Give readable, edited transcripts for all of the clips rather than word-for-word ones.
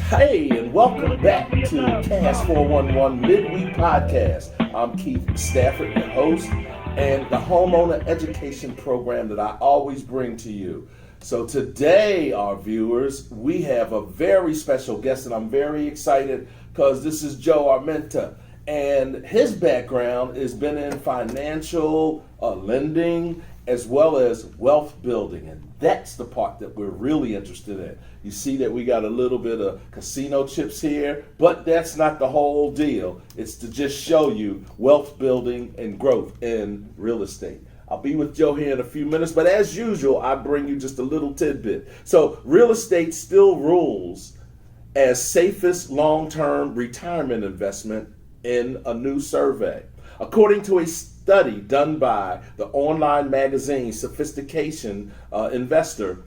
Hey, and welcome back to KAS 411 Midweek Podcast. I'm Keith Stafford, your host, and the homeowner education program that I always bring to you. So today, our viewers, we have a very special guest, and I'm very excited because this is Joe Armenta. And his background has been in financial lending as well as wealth building. And that's the part that we're really interested in. You see that we got a little bit of casino chips here, but that's not the whole deal. It's to just show you wealth building and growth in real estate. I'll be with Joe here in a few minutes, but as usual, I bring you just a little tidbit. So real estate still rules as safest long-term retirement investment in a new survey. According to a study done by the online magazine Sophistication Investor,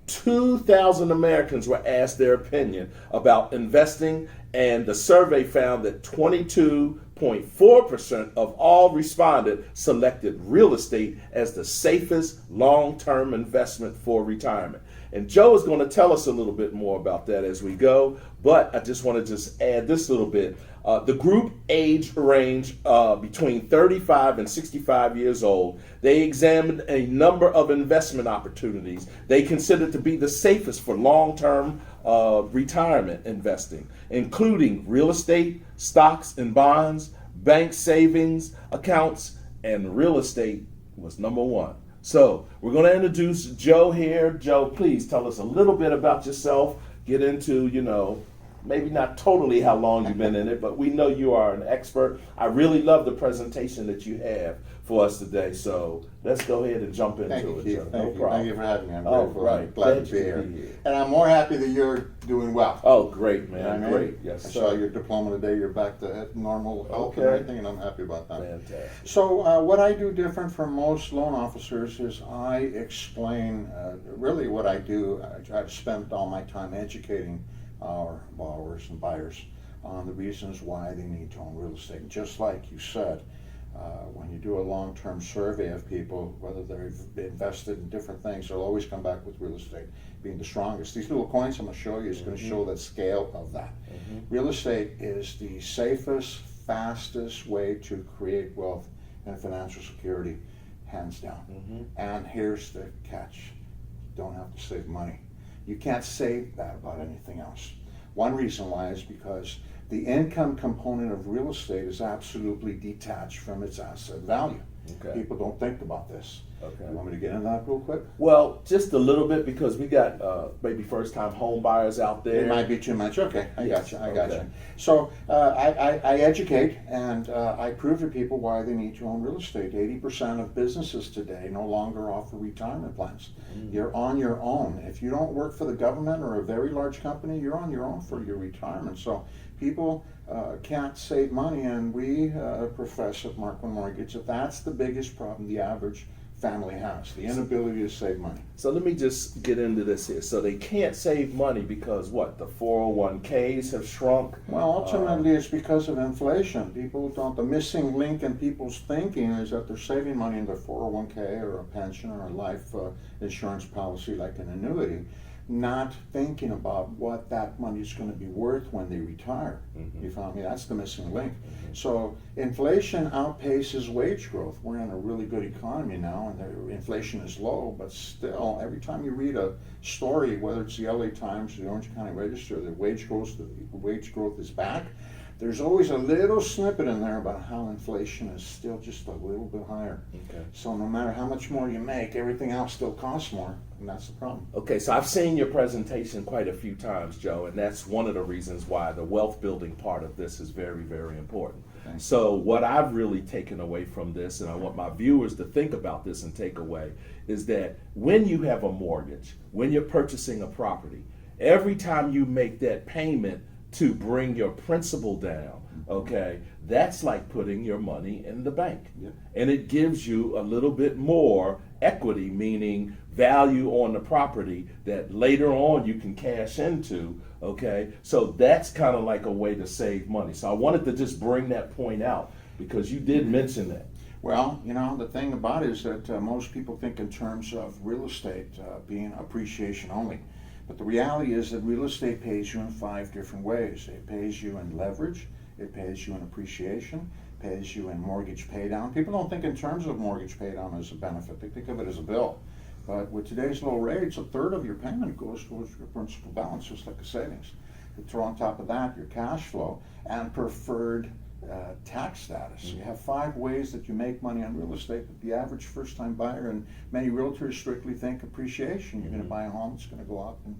2,000 Americans were asked their opinion about investing, and the survey found that 22.4% of all respondents selected real estate as the safest long-term investment for retirement. And Joe is going to tell us a little bit more about that as we go, but I just want to just add this little bit. The group age range between 35 and 65 years old. They examined a number of investment opportunities they considered to be the safest for long-term retirement investing, including real estate, stocks and bonds, bank savings accounts, and real estate was number one. So we're going to introduce Joe here. Joe, please tell us a little bit about yourself. Get into, maybe not totally how long you've been in it, but we know you are an expert. I really love the presentation that you have for us today. So let's go ahead and jump into it, Joe. Thank you for having me. I'm grateful. Right. I'm glad to be here. And I'm more happy that you're doing well. Oh, great, man. You know Great. Yes, I sir. saw your diploma today. You're back to normal health and everything, and I'm happy about that. Fantastic. So what I do different from most loan officers is I explain really what I do. I try to spend all my time educating our borrowers and buyers on the reasons why they need to own real estate. And just like you said, when you do a long-term survey of people, whether they've invested in different things, they'll always come back with real estate being the strongest. These little coins I'm going to show you is going to show the scale of that. Real estate is the safest, fastest way to create wealth and financial security, hands down. And here's the catch. You don't have to save money. You can't say that about anything else. One reason why is because the income component of real estate is absolutely detached from its asset value. Okay. People don't think about this. Okay. You want me to get into that real quick? Well, just a little bit because we got maybe first-time home buyers out there. It might be too much. Okay, I Yes, got you. So I educate and I prove to people why they need to own real estate. 80% of businesses today no longer offer retirement plans. You're on your own. If you don't work for the government or a very large company, you're on your own for your retirement. So people can't save money, and we profess at Markman Mortgage that that's the biggest problem the average family has, the inability to save money. So let me just get into this here. So they can't save money because what? The 401ks have shrunk? Well, ultimately it's because of inflation. People don't, the missing link in people's thinking is that they're saving money in their 401k or a pension or a life insurance policy like an annuity, not thinking about what that money is going to be worth when they retire. You follow me? That's the missing link. So inflation outpaces wage growth. We're in a really good economy now, and the inflation is low, but still, every time you read a story, whether it's the LA Times or the Orange County Register, the wage growth is back. There's always a little snippet in there about how inflation is still just a little bit higher. Okay. So no matter how much more you make, everything else still costs more, and that's the problem. Okay, so I've seen your presentation quite a few times, Joe, and that's one of the reasons why the wealth building part of this is very, very important. Thanks. So what I've really taken away from this, and I want my viewers to think about this and take away, is that when you have a mortgage, when you're purchasing a property, every time you make that payment to bring your principal down, okay, that's like putting your money in the bank. Yep. And it gives you a little bit more equity, meaning value on the property that later on you can cash into, okay? So that's kind of like a way to save money. So I wanted to just bring that point out because you did mention that. Well, you know, the thing about it is that most people think in terms of real estate being appreciation only. But the reality is that real estate pays you in 5 different ways. It pays you in leverage, it pays you in appreciation, pays you in mortgage paydown. People don't think in terms of mortgage paydown as a benefit. They think of it as a bill. But with today's low rates, a third of your payment goes towards your principal balance, just like a savings. You throw on top of that your cash flow and preferred tax status. You have 5 ways that you make money on real estate, but the average first-time buyer and many realtors strictly think appreciation. You're going to buy a home, it's going to go up, and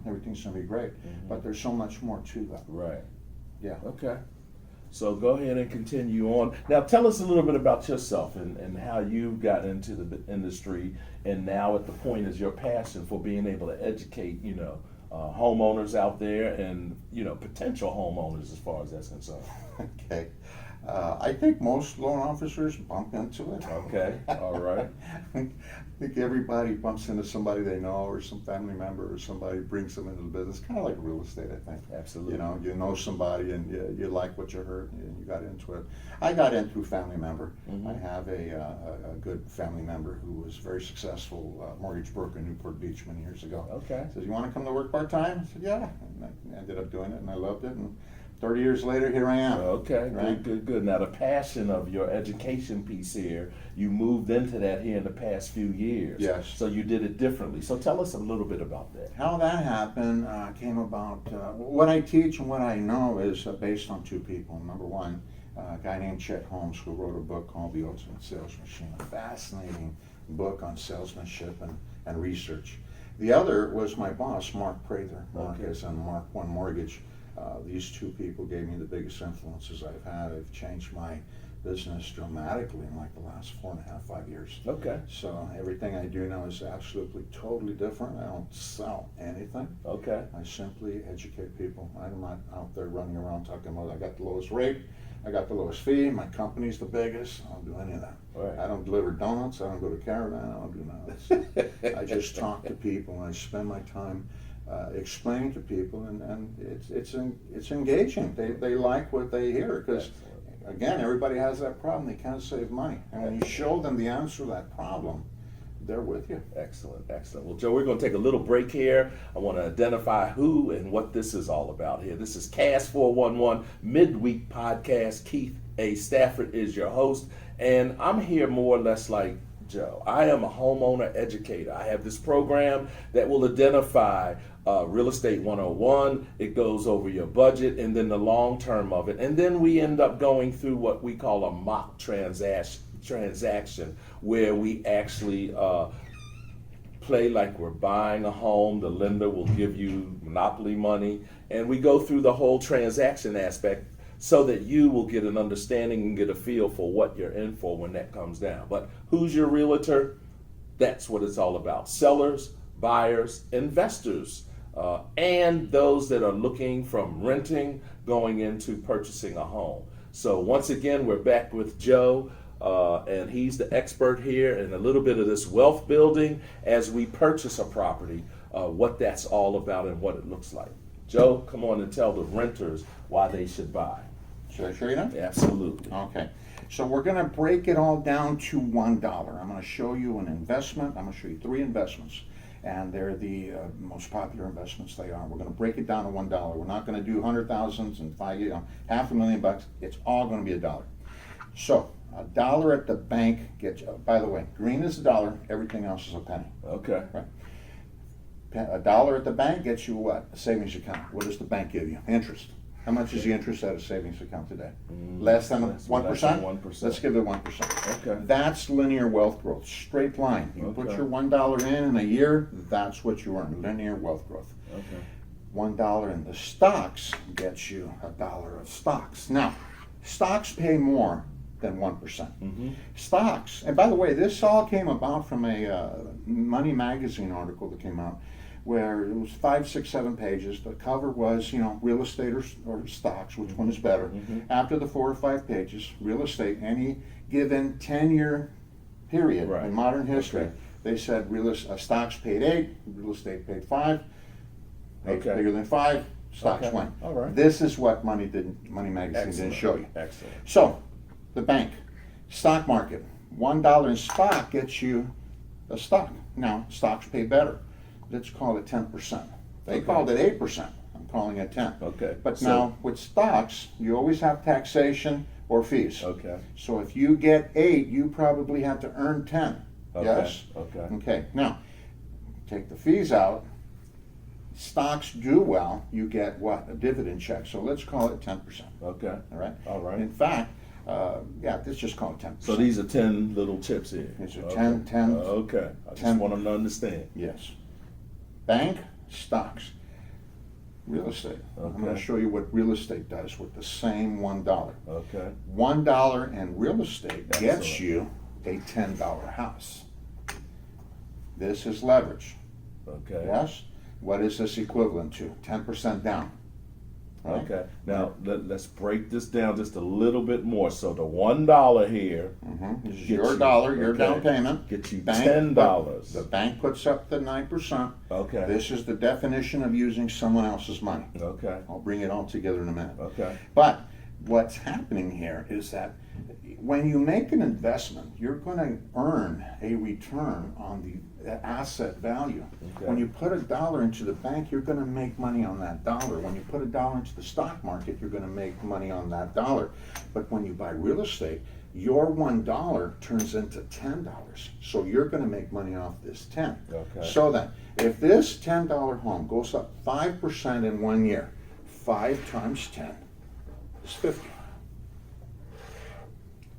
everything's going to be great. But there's so much more to that. Right. Yeah. Okay. So go ahead and continue on. Now tell us a little bit about yourself and how you got into the industry, and now at the point is your passion for being able to educate, homeowners out there and, potential homeowners as far as that's concerned. Okay. I think most loan officers bump into it. Okay, all right. I think everybody bumps into somebody they know, or some family member, or somebody brings them into the business. Kind of like real estate, I think. Absolutely. You know somebody and you like what you heard and you got into it. I got in through family member. I have a good family member who was very successful mortgage broker in Newport Beach many years ago. Okay. Says, "You want to come to work part-time?" I said, "Yeah." And I ended up doing it, and I loved it. And 30 years later, here I am. Okay, Right? good. Now, the passion of your education piece here, you moved into that here in the past few years. Yes. So you did it differently. So tell us a little bit about that. How that happened came about. What I teach and what I know is based on 2 people. Number one, a guy named Chet Holmes, who wrote a book called The Ultimate Sales Machine, a fascinating book on salesmanship and research. The other was my boss, Mark Prather. Mark is on Mark One Mortgage. These 2 people gave me the biggest influences I've had. I've changed my business dramatically in like the last 4.5, 5 years. Okay. So everything I do now is absolutely totally different. I don't sell anything. Okay. I simply educate people. I'm not out there running around talking about I got the lowest rate, I got the lowest fee, my company's the biggest. I don't do any of that. Right. I don't deliver donuts, I don't go to Caravan, I don't do none of this. I just talk to people and I spend my time explaining to people, and it's engaging. They like what they hear, because again, everybody has that problem. They can't save money, and when you show them the answer to that problem, they're with you. Excellent. Well, Joe, we're going to take a little break here. I want to identify who and what this is all about here. This is KAS 411 Midweek Podcast. Keith A. Stafford is your host, and I'm here more or less like Joe. I am a homeowner educator. I have this program that will identify Real Estate 101. It goes over your budget and then the long term of it. And then we end up going through what we call a mock transaction where we actually play like we're buying a home. The lender will give you monopoly money, and we go through the whole transaction aspect so that you will get an understanding and get a feel for what you're in for when that comes down. But who's your realtor? That's what it's all about. Sellers, buyers, investors, and those that are looking from renting going into purchasing a home. So once again, we're back with Joe, and he's the expert here in a little bit of this wealth building as we purchase a property, what that's all about and what it looks like. Joe, come on and tell the renters why they should buy. Should I show you now? Absolutely. Okay. So we're going to break it all down to $1. I'm going to show you an investment. I'm going to show you 3 investments, and they're the most popular investments they are. We're going to break it down to $1. We're not going to do $100,000s and $500,000. It's all going to be $1. So $1 at the bank gets you. By the way, green is $1. Everything else is a penny. Okay. Right. $1 at the bank gets you what? A savings account. What does the bank give you? Interest. How much is the interest at a savings account today? Less than 1%? 1%. Let's give it 1%. Okay. That's linear wealth growth. Straight line. You put your $1 in a year, that's what you earn. Linear wealth growth. Okay. $1 in the stocks gets you $1 of stocks. Now, stocks pay more than 1%. Stocks, and by the way, this all came about from a Money Magazine article that came out, where it was 5, 6, 7 pages. The cover was, real estate or stocks, which one is better. After the 4 or 5 pages, real estate, any given 10-year period in modern history, they said stocks paid 8, real estate paid 5, bigger than 5, stocks went. All right. This is what Money Magazine didn't show you. Excellent. So, the bank, stock market, $1 in stock gets you a stock. Now, stocks pay better. Let's call it 10%. They Okay. called it 8%. I'm calling it 10. Okay. But So- now with stocks, you always have taxation or fees. Okay. So if you get 8, you probably have to earn 10. Okay. Yes? Okay. Okay. Now, take the fees out. Stocks do well, you get what? A dividend check. So let's call it 10%. Okay. All right? All right. In fact, let's just call it 10%. So these are 10 little chips here. These are Okay. 10. Okay. I just 10. want them to understand. Yes. Bank, stocks, real estate. I'm going to Okay. show you what real estate does with the same $1. Okay. $1 in real estate gets Excellent. you a $10 house. This is leverage. Okay. Yes? What is this equivalent to? 10% down. Right? Okay. Now let's break this down just a little bit more. So the $1 here This is Get your you- dollar, your okay. down payment. gets you Bank $10. The bank puts up the 9%. Okay. This is the definition of using someone else's money. Okay. I'll bring it all together in a minute. Okay. But what's happening here is that when you make an investment, you're going to earn a return on the asset value. Okay. When you put $1 into the bank, you're going to make money on that dollar. When you put $1 into the stock market, you're going to make money on that dollar. But when you buy real estate, your $1 turns into $10. So you're going to make money off this 10. Okay. So that if this $10 home goes up 5% in 1 year, 5 times 10 is 50.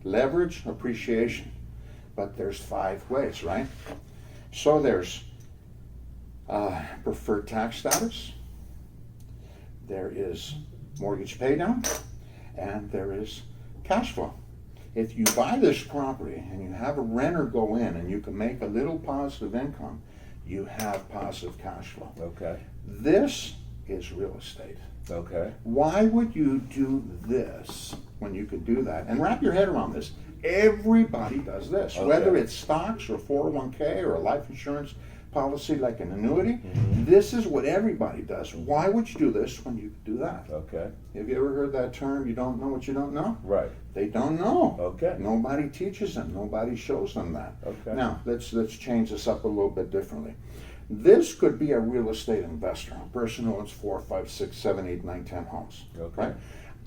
Leverage, appreciation. But there's 5 ways, right? So there's preferred tax status, there is mortgage paydown, and there is cash flow. If you buy this property and you have a renter go in and you can make a little positive income, you have positive cash flow. Okay. This is real estate. Okay. Why would you do this when you could do that? And wrap your head around this. Everybody does this, Okay. whether it's stocks or 401k or a life insurance policy like an annuity. Mm-hmm. This is what everybody does. Why would you do this when you could do that? Okay. Have you ever heard that term, you don't know what you don't know? Right. They don't know. Okay. Nobody teaches them. Nobody shows them that. Okay. Now, let's change this up a little bit differently. This could be a real estate investor, a person who owns 4, 5, 6, 7, 8, 9, 10 homes. Okay. Right?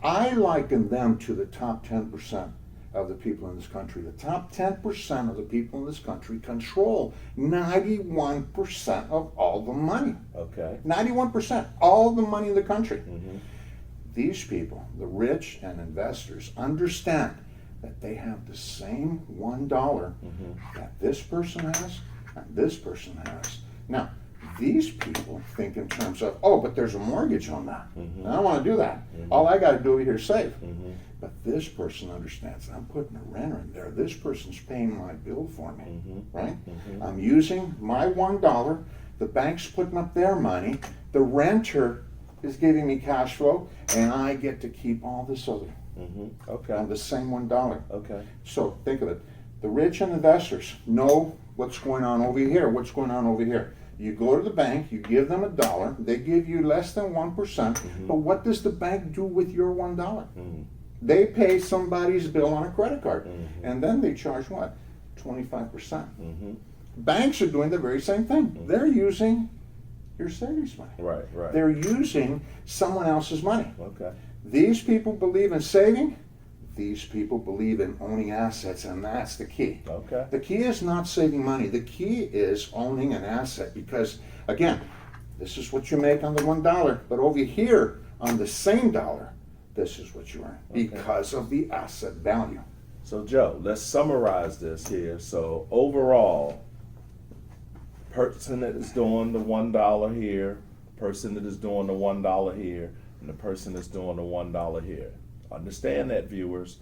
I liken them to the top 10% of the people in this country. The top 10% of the people in this country control 91% of all the money. Okay. 91%, all the money in the country. Mm-hmm. These people, the rich and investors, understand that they have the same $1 that this person has and this person has. Now, these people think in terms of, oh, but there's a mortgage on that. I don't want to do that. All I got to do here is save. But this person understands, I'm putting a renter in there. This person's paying my bill for me, right? I'm using my $1. The bank's putting up their money. The renter is giving me cash flow, and I get to keep all this other Okay. on the same $1. Okay. So think of it. The rich and investors know what's going on over here, what's going on over here. You go to the bank, you give them $1, they give you less than 1%, but what does the bank do with your $1? They pay somebody's bill on a credit card, and then they charge what? 25%. Banks are doing the very same thing. They're using your savings money. Right. Right. They're using someone else's money. Okay. These people believe in saving. These people believe in owning assets, and that's the key. Okay. The key is not saving money. The key is owning an asset because, again, this is what you make on the $1, but over here on the same dollar, this is what you earn because of the asset value. So Joe, let's summarize this here. So overall, person that is doing the $1 here, person that is doing the $1 here, and the person that's doing the $1 here. Understand that, viewers.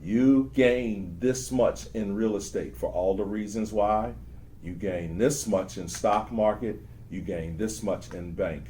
You gain this much in real estate for all the reasons why. You gain this much in stock market. You gain this much in bank.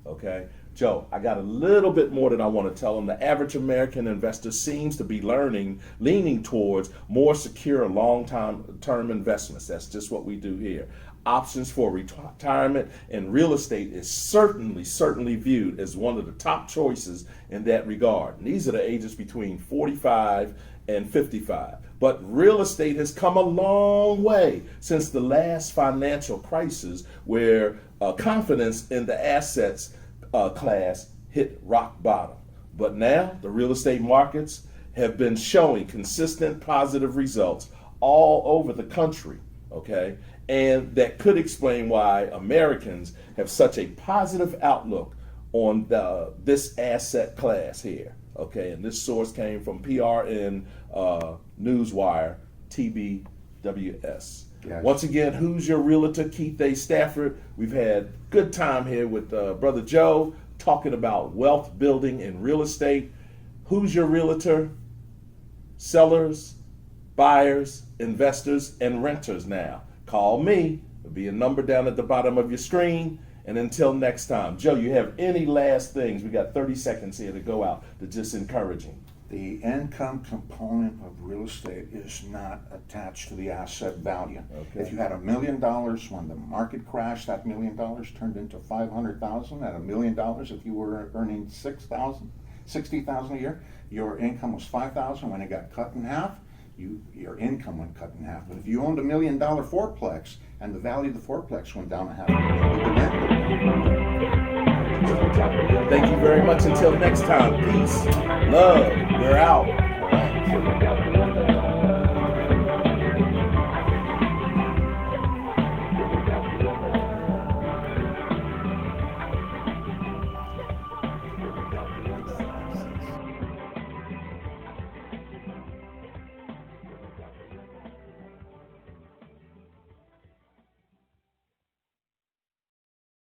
Okay? Joe, I got a little bit more that I want to tell them. The average American investor seems to be leaning towards more secure long-term investments. That's just what we do here. options for retirement, and real estate is certainly viewed as one of the top choices in that regard. And these are the ages between 45 and 55. But real estate has come a long way since the last financial crisis, where confidence in the assets class hit rock bottom. But now the real estate markets have been showing consistent positive results all over the country, okay? And that could explain why Americans have such a positive outlook on this asset class here, okay? And this source came from PRN Newswire TBWS. Yes. Once again, who's your realtor? Keith A. Stafford. We've had good time here with Brother Joe talking about wealth building and real estate. Who's your realtor? Sellers, buyers, investors, and renters now. Call me. There'll be a number down at the bottom of your screen. And until next time, Joe, you have any last things? We got 30 seconds here to go out to just encouraging. The income component of real estate is not attached to the asset value. Okay. If you had $1 million when the market crashed, that $1 million turned into $500,000. At $1 million, if you were earning $60,000 a year, your income was $5,000. When it got cut in half, your income went cut in half. But if you owned $1 million fourplex and the value of the fourplex went down $500,000, the net went down. Thank you very much. Until next time, peace, love, we're out.